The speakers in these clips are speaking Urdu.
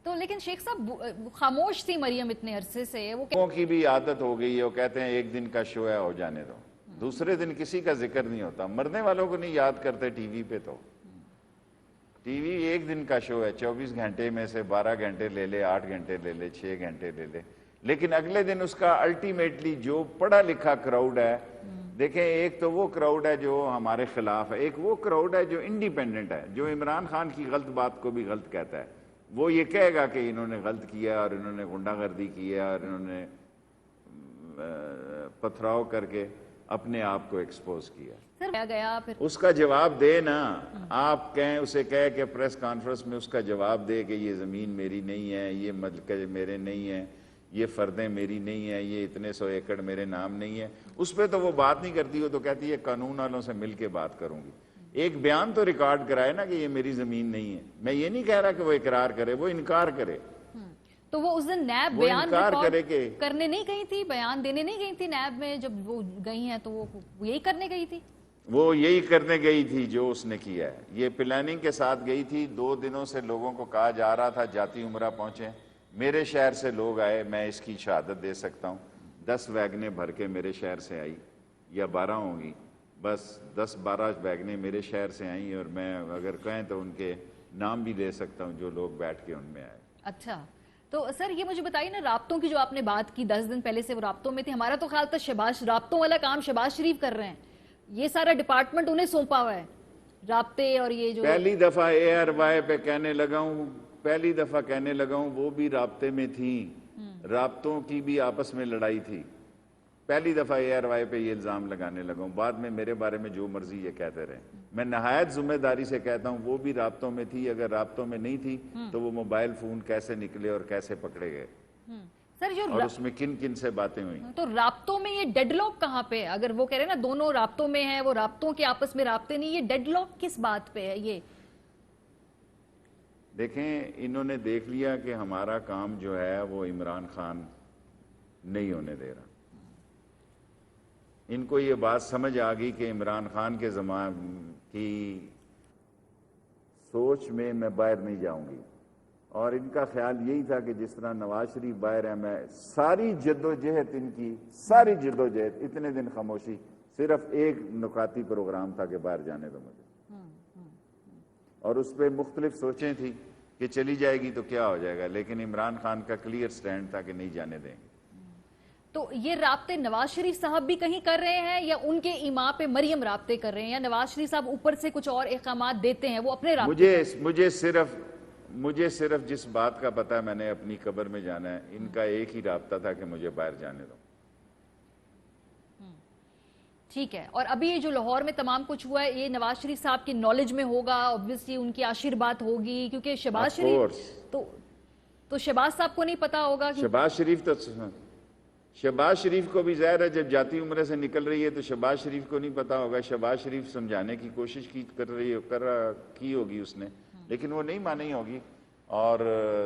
تو لیکن شیخ صاحب خاموش تھی مریم اتنے عرصے سے، وہ کی بھی عادت ہو گئی ہے، وہ کہتے ہیں ایک دن کا شو ہے ہو جانے دو، دوسرے دن کسی کا ذکر نہیں ہوتا، مرنے والوں کو نہیں یاد کرتے ٹی وی پہ، تو ٹی وی ایک دن کا شو ہے، 24 گھنٹے میں سے 12 گھنٹے لے لے، 8 گھنٹے لے لے، 6 گھنٹے لے لے، لیکن اگلے دن اس کا الٹیمیٹلی جو پڑھا لکھا کراؤڈ ہے، دیکھیں ایک تو وہ کراؤڈ ہے جو ہمارے خلاف ہے، ایک وہ کراؤڈ ہے جو انڈیپینڈنٹ ہے، جو عمران خان کی غلط بات کو بھی غلط کہتا ہے، وہ یہ کہے گا کہ انہوں نے غلط کیا اور انہوں نے غنڈہ گردی کیا اور انہوں نے پتھراؤ کر کے اپنے آپ کو ایکسپوز کیا، گیا پھر اس کا جواب دے نا، آپ کہیں اسے کہے کہ پریس کانفرنس میں اس کا جواب دے کہ یہ زمین میری نہیں ہے، یہ ملکہ میرے نہیں ہیں، یہ فردیں میری نہیں ہیں، یہ اتنے 100 ایکڑ میرے نام نہیں ہے، اس پہ تو وہ بات نہیں کرتی، وہ تو کہتی ہے قانون والوں سے مل کے بات کروں گی، ایک بیان تو ریکارڈ کرائے نا کہ یہ میری زمین نہیں ہے، میں یہ نہیں کہہ رہا کہ وہ اقرار کرے، وہ انکار کرے، تو وہ اس دن نیب وہ بیان انکار ریکارڈ کرے کہ کرنے نہیں گئی تھی، بیان دینے نہیں گئی تھی نیب میں، جب وہ گئی ہیں تو وہ یہی کرنے گئی تھی؟ وہ یہی کرنے گئی تھی جو اس نے کیا ہے، یہ پلاننگ کے ساتھ گئی تھی، 2 دنوں سے لوگوں کو کہا جا رہا تھا جاتی عمرہ پہنچیں، میرے شہر سے لوگ آئے، میں اس کی شہادت دے سکتا ہوں، 10 ویگنیں بھر کے میرے شہر سے آئی، یا 12 ہوں گی، بس 10-12 ویگنیں میرے شہر سے آئیں، اور میں اگر کہیں تو ان کے نام بھی دے سکتا ہوں جو لوگ بیٹھ کے ان میں آئے۔ اچھا، تو سر یہ مجھے بتائیے نا، رابطوں کی جو آپ نے بات کی، 10 دن پہلے سے وہ رابطوں میں تھے، ہمارا تو خیال تھا رابطوں والا کام شہباز شریف کر رہے ہیں، یہ سارا ڈپارٹمنٹ انہیں سونپا ہوا ہے، رابطے اور یہ جو پہلی دفعہ اے آر وائی پہ کہنے لگا ہوں، وہ بھی رابطے میں تھیں، رابطوں کی بھی آپس میں لڑائی تھی، پہلی دفعہ اے آر وائی پہ یہ الزام لگانے لگا ہوں، بعد میں میرے بارے میں جو مرضی یہ کہتے رہے، میں نہایت ذمہ داری سے کہتا ہوں وہ بھی رابطوں میں تھی، اگر رابطوں میں نہیں تھی تو وہ موبائل فون کیسے نکلے اور کیسے پکڑے گئے، سر جو اور اس میں کن کن سے باتیں ہوئیں۔ تو رابطوں میں یہ ڈیڈ لاک کہاں پہ ہے؟ اگر وہ کہہ رہے ہیں نا دونوں رابطوں میں ہیں، وہ رابطوں کے آپس میں رابطے نہیں، یہ ڈیڈ لاک کس بات پہ ہے؟ یہ دیکھیں انہوں نے دیکھ لیا کہ ہمارا کام جو ہے وہ عمران خان نہیں ہونے دے رہا، ان کو یہ بات سمجھ آ گئی کہ عمران خان کے زمان کی سوچ میں باہر نہیں جاؤں گی، اور ان کا خیال یہی تھا کہ جس طرح نواز شریف باہر ہے، میں ساری جدوجہد ان کی ساری جدوجہد، اتنے دن خاموشی، صرف ایک نکاتی پروگرام تھا کہ باہر جانے دو مجھے، اور اس پہ مختلف سوچیں تھی کہ چلی جائے گی تو کیا ہو جائے گا، لیکن عمران خان کا کلیئر سٹینڈ تھا کہ نہیں جانے دیں گے۔ تو یہ رابطے نواز شریف صاحب بھی کہیں کر رہے ہیں، یا ان کے ایما پہ مریم رابطے کر رہے ہیں، یا نواز شریف صاحب اوپر سے کچھ اور احکامات دیتے ہیں وہ اپنے رابطے؟ مجھے صرف جس بات کا پتہ ہے، میں نے اپنی قبر میں جانا ہے، ان کا ایک ہی رابطہ تھا کہ مجھے باہر جانے دو۔ ٹھیک ہے، اور ابھی یہ جو لاہور میں تمام کچھ ہوا ہے، یہ نواز شریف صاحب کی نالج میں ہوگا، obviously ان کی آشیرواد ہوگی، کیونکہ شہباز شریف تو شہباز صاحب کو نہیں پتا ہوگا شہباز شریف کو بھی ظاہر ہے جب جاتی عمرے سے نکل رہی ہے تو شہباز شریف کو نہیں پتا ہوگا، شہباز شریف سمجھانے کی کوشش کی ہوگی اس نے، لیکن وہ نہیں مانی ہوگی، اور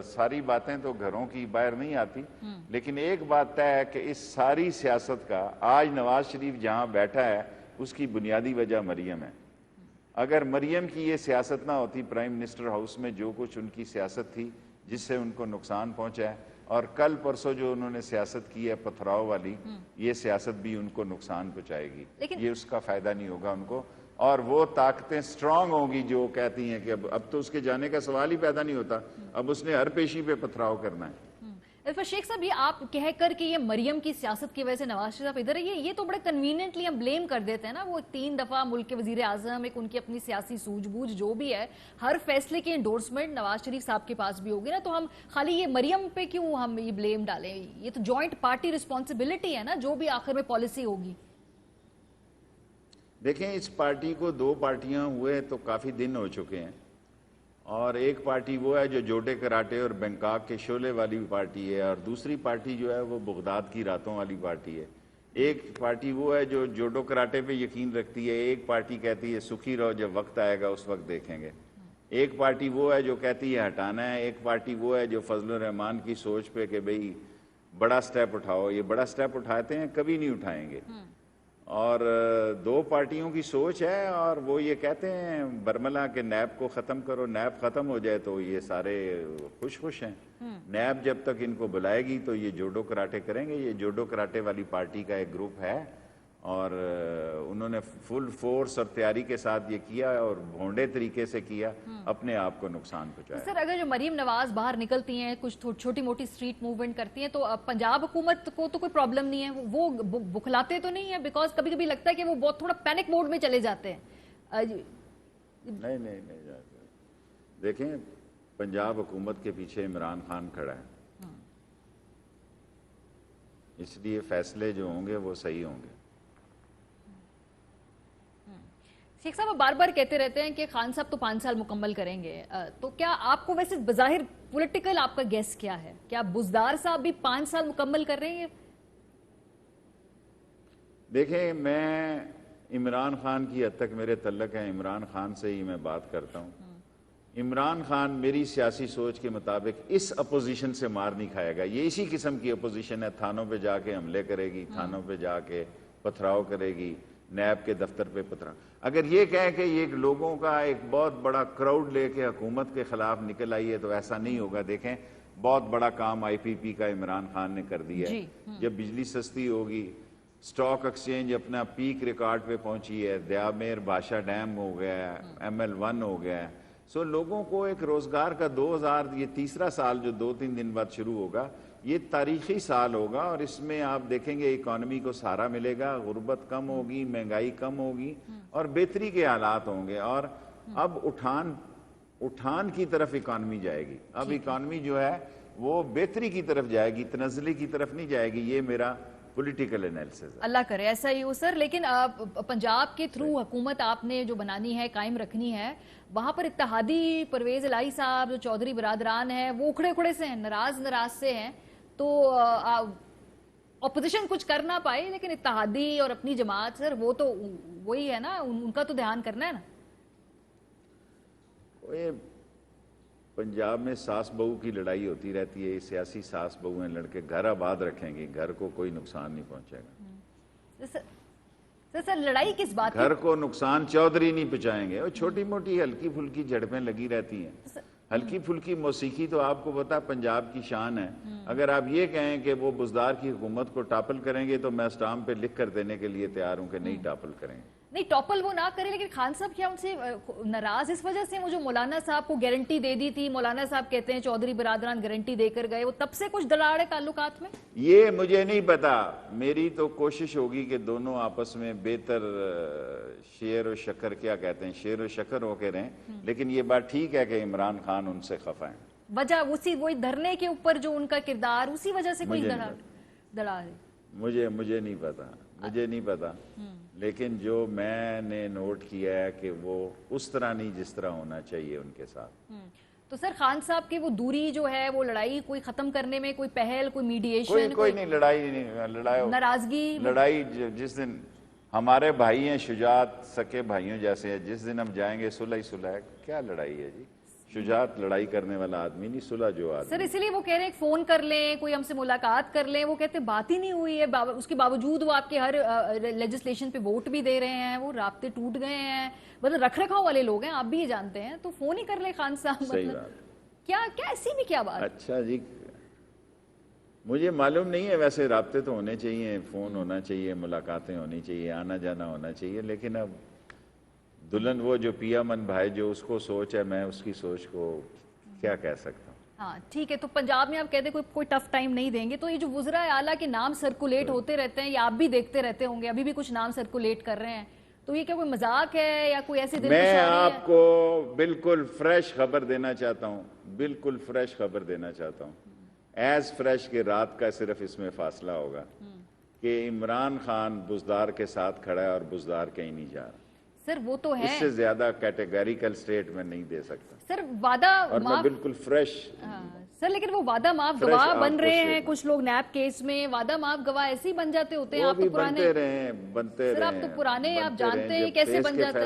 ساری باتیں تو گھروں کی باہر نہیں آتی، لیکن ایک بات طے ہے کہ اس ساری سیاست کا آج نواز شریف جہاں بیٹھا ہے اس کی بنیادی وجہ مریم ہے، اگر مریم کی یہ سیاست نہ ہوتی، پرائم منسٹر ہاؤس میں جو کچھ ان کی سیاست تھی جس سے ان کو نقصان پہنچا ہے، اور کل پرسوں جو انہوں نے سیاست کی ہے پتھراؤ والی، یہ سیاست بھی ان کو نقصان پہنچائے گی، یہ اس کا فائدہ نہیں ہوگا ان کو، اور وہ طاقتیں سٹرونگ ہوں گی جو کہتی ہیں کہ اب تو اس کے جانے کا سوال ہی پیدا نہیں ہوتا، اب اس نے ہر پیشی پہ پتھراؤ کرنا ہے۔ شیخ صاحب یہ آپ کہہ کر کہ یہ مریم کی سیاست کی وجہ سے نواز شریف صاحب ادھر ہے، یہ تو بڑے کنوینئنٹلی ہم بلیم کر دیتے ہیں نا، وہ 3 دفعہ ملک کے وزیر اعظم، ایک ان کی اپنی سیاسی سوجھ بوجھ جو بھی ہے، ہر فیصلے کی انڈورسمنٹ نواز شریف صاحب کے پاس بھی ہوگی نا، تو ہم خالی یہ مریم پہ کیوں ہم یہ بلیم ڈالیں؟ یہ تو جوائنٹ پارٹی رسپانسبلٹی ہے نا، جو بھی آخر میں پالیسی ہوگی۔ دیکھیں اس پارٹی کو 2 پارٹیاں ہوئے تو کافی دن ہو چکے ہیں، اور ایک پارٹی وہ ہے جو جوٹے کراٹے اور بینکاک کے شعلے والی پارٹی ہے، اور دوسری پارٹی جو ہے وہ بغداد کی راتوں والی پارٹی ہے، ایک پارٹی وہ ہے جو جوڈو کراٹے پہ یقین رکھتی ہے، ایک پارٹی کہتی ہے سکھی رہو جب وقت آئے گا اس وقت دیکھیں گے، ایک پارٹی وہ ہے جو کہتی ہے ہٹانا ہے، ایک پارٹی وہ ہے جو فضل الرحمان کی سوچ پہ کہ بھئی بڑا سٹیپ اٹھاؤ، یہ بڑا سٹیپ اٹھاتے ہیں کبھی نہیں اٹھائیں گے، اور دو پارٹیوں کی سوچ ہے، اور وہ یہ کہتے ہیں برملا کہ نیب کو ختم کرو، نیب ختم ہو جائے تو یہ سارے خوش ہیں۔ نیب جب تک ان کو بلائے گی تو یہ جوڈو کراٹے کریں گے۔ یہ جوڈو کراٹے والی پارٹی کا ایک گروپ ہے، اور انہوں نے فل فورس اور تیاری کے ساتھ یہ کیا اور بھونڈے طریقے سے کیا، اپنے آپ کو نقصان پہنچایا۔ سر اگر جو مریم نواز باہر نکلتی ہیں، کچھ چھوٹی موٹی اسٹریٹ موومنٹ کرتی ہیں، تو پنجاب حکومت کو تو کوئی پرابلم نہیں ہے، وہ بکھلاتے تو نہیں ہے؟ بیکاز کبھی کبھی لگتا ہے کہ وہ بہت تھوڑا پینک موڈ میں چلے جاتے ہیں۔ نہیں جاتے۔ دیکھیں، پنجاب حکومت کے پیچھے عمران خان کھڑا ہے، اس لیے فیصلے جو ہوں گے وہ صحیح ہوں گے۔ شیخ صاحب بار بار کہتے رہتے ہیں کہ خان صاحب تو 5 سال مکمل کریں گے، تو کیا آپ کو ویسے بظاہر پولیٹیکل آپ کا گیس کیا ہے؟ کیا بزدار صاحب بھی 5 سال مکمل کر رہے ہیں؟ دیکھیں، میں عمران خان کی حد تک میرے تعلق ہے، عمران خان سے ہی میں بات کرتا ہوں۔ عمران خان میری سیاسی سوچ کے مطابق اس اپوزیشن سے مار نہیں کھائے گا۔ یہ اسی قسم کی اپوزیشن ہے، تھانوں پہ جا کے حملے کرے گی، تھانوں پہ جا کے پتھراؤ کرے گی، نیب کے دفتر پہ پتھراؤ۔ اگر یہ کہیں کہ یہ لوگوں کا ایک بہت بڑا کراؤڈ لے کے حکومت کے خلاف نکل آئی ہے، تو ایسا نہیں ہوگا۔ دیکھیں، بہت بڑا کام آئی پی پی کا عمران خان نے کر دیا ہے۔ جب بجلی سستی ہوگی، سٹاک ایکسچینج اپنا پیک ریکارڈ پہ پہنچی ہے، دیامیر بادشاہ ڈیم ہو گیا ہے، ML1 ہو گیا ہے۔ سو لوگوں کو ایک روزگار کا 2000، یہ تیسرا سال جو 2-3 دن بعد شروع ہوگا، یہ تاریخی سال ہوگا، اور اس میں آپ دیکھیں گے اکانومی کو سہارا ملے گا، غربت کم ہوگی، مہنگائی کم ہوگی، اور بہتری کے حالات ہوں گے۔ اور اب اٹھان کی طرف اکانومی جائے گی۔ اب اکانومی جو ہے وہ بہتری کی طرف جائے گی، تنزلی کی طرف نہیں جائے گی۔ یہ میرا پولیٹیکل انالیسس ہے۔ اللہ کرے ایسا ہی ہو سر، لیکن پنجاب کے تھرو حکومت آپ نے جو بنانی ہے، قائم رکھنی ہے، وہاں پر اتحادی پرویز الہی صاحب جو چودھری برادران ہیں، وہ اکھڑے سے ہیں، ناراض سے ہیں، تو اپوزیشن کچھ کر نہ پائے، لیکن اتحادی اور اپنی جماعت سر وہ تو وہی ہے نا، ان کا تو دھیان کرنا ہے نا۔ پنجاب میں ساس بہو کی لڑائی ہوتی رہتی ہے، سیاسی ساس بہو ہیں، لڑکے گھر آباد رکھیں گے، گھر کو کوئی نقصان نہیں پہنچے گا۔ سر لڑائی کس بات کی؟ گھر کو نقصان چودھری نہیں پہنچائیں گے۔ وہ چھوٹی موٹی ہلکی پھلکی جھڑپیں لگی رہتی ہیں، ہلکی پھلکی موسیقی تو آپ کو پتا پنجاب کی شان ہے۔ اگر آپ یہ کہیں کہ وہ بزدار کی حکومت کو ٹاپل کریں گے، تو میں اسٹامپ پہ لکھ کر دینے کے لیے تیار ہوں کہ نہیں ٹاپل کریں گے۔ نہیں ٹاپل وہ نہ کرے، لیکن خان صاحب کیا ان سے ناراض اس وجہ سے؟ وہ جو مولانا صاحب کو گارنٹی دے دی تھی، مولانا صاحب کہتے ہیں چودھری برادران گارنٹی دے کر گئے، وہ تب سے کچھ دراڑ ہے تعلقات میں؟ یہ مجھے نہیں پتا، میری تو کوشش ہوگی کہ دونوں آپس میں بہتر شیر و شکر، کیا کہتے ہیں، شیر و شکر ہو کے رہیں۔ لیکن یہ بات ٹھیک ہے کہ عمران خان ان سے خفا ہیں۔ وجہ وہی دھرنے کے اوپر جو ان کا کردار، اسی وجہ سے کوئی دراڑ ہے؟ مجھے نہیں پتا، لیکن جو میں نے نوٹ کیا ہے کہ وہ اس طرح نہیں جس طرح ہونا چاہیے ان کے ساتھ۔ تو سر خان صاحب کی وہ دوری جو ہے، وہ لڑائی کوئی ختم کرنے میں کوئی پہل، کوئی میڈیشن؟ کوئی نہیں، لڑائی نہیں، ناراضگی لڑائی جس دن ہمارے بھائی ہیں، شجاعت سکے بھائیوں جیسے ہیں، جس دن ہم جائیں گے صلح ہی صلح ہے۔ کیا لڑائی ہے جی؟ شجاعت لڑائی کرنے والا آدمی نہیں، صلح جو آدمی۔ سر اسی لیے وہ کہہ رہے ہیں کہ فون کر لیں، کوئی ہم سے ملاقات کر لیں، وہ کہتے ہیں بات ہی نہیں ہوئی ہے، اس کے باوجود وہ آپ کے ہر لیجسلیشن پہ ووٹ بھی دے رہے ہیں، وہ رابطے ٹوٹ گئے ہیں، مطلب رکھ رکھاؤ والے لوگ ہیں، آپ بھی یہ جانتے ہیں، تو فون ہی کر لیں خان صاحب۔ صحیح بات۔ کیا ایسی بھی کیا بات؟ اچھا جی، مجھے معلوم نہیں ہے، ویسے رابطے تو ہونے چاہیے، فون ہونا چاہیے، ملاقاتیں ہونی چاہیے، آنا جانا ہونا چاہیے، لیکن اب دلہن وہ جو پیا من بھائی، جو اس کو سوچ ہے، میں اس کی سوچ کو کیا کہہ سکتا ہوں۔ ہاں ٹھیک ہے، تو پنجاب میں آپ کہتے ہیں کوئی ٹف ٹائم نہیں دیں گے، تو یہ جو وزراء اعلیٰ کے نام سرکولیٹ ہوتے رہتے ہیں، یا آپ بھی دیکھتے رہتے ہوں گے، ابھی بھی کچھ نام سرکولیٹ کر رہے ہیں، تو یہ کیا کوئی مذاق ہے یا کوئی ایسی دلکشاری ہے؟ میں آپ کو بالکل فریش خبر دینا چاہتا ہوں، بالکل فریش خبر دینا چاہتا ہوں، ایز فریش کے رات کا صرف اس میں فاصلہ ہوگا کہ عمران خان بزدار کے ساتھ کھڑا ہے اور بزدار کہیں نہیں جا رہا۔ سر وہ تو ہے، اس سے زیادہ کیٹیگریکل سٹیٹ میں نہیں دے سکتا، سر وعدہ اور میں بالکل فریش۔ سر لیکن وہ وعدہ معاف گواہ بن رہے ہیں کچھ لوگ، نیب کیس میں وعدہ معاف گواہ ایسے ہی بن جاتے ہوتے ہیں۔ وہ آپ بھی تو پرانے بنتے رہے، بنتے رہے، سر آپ تو پرانے، آپ جانتے ہیں کیسے بن جاتے ہیں۔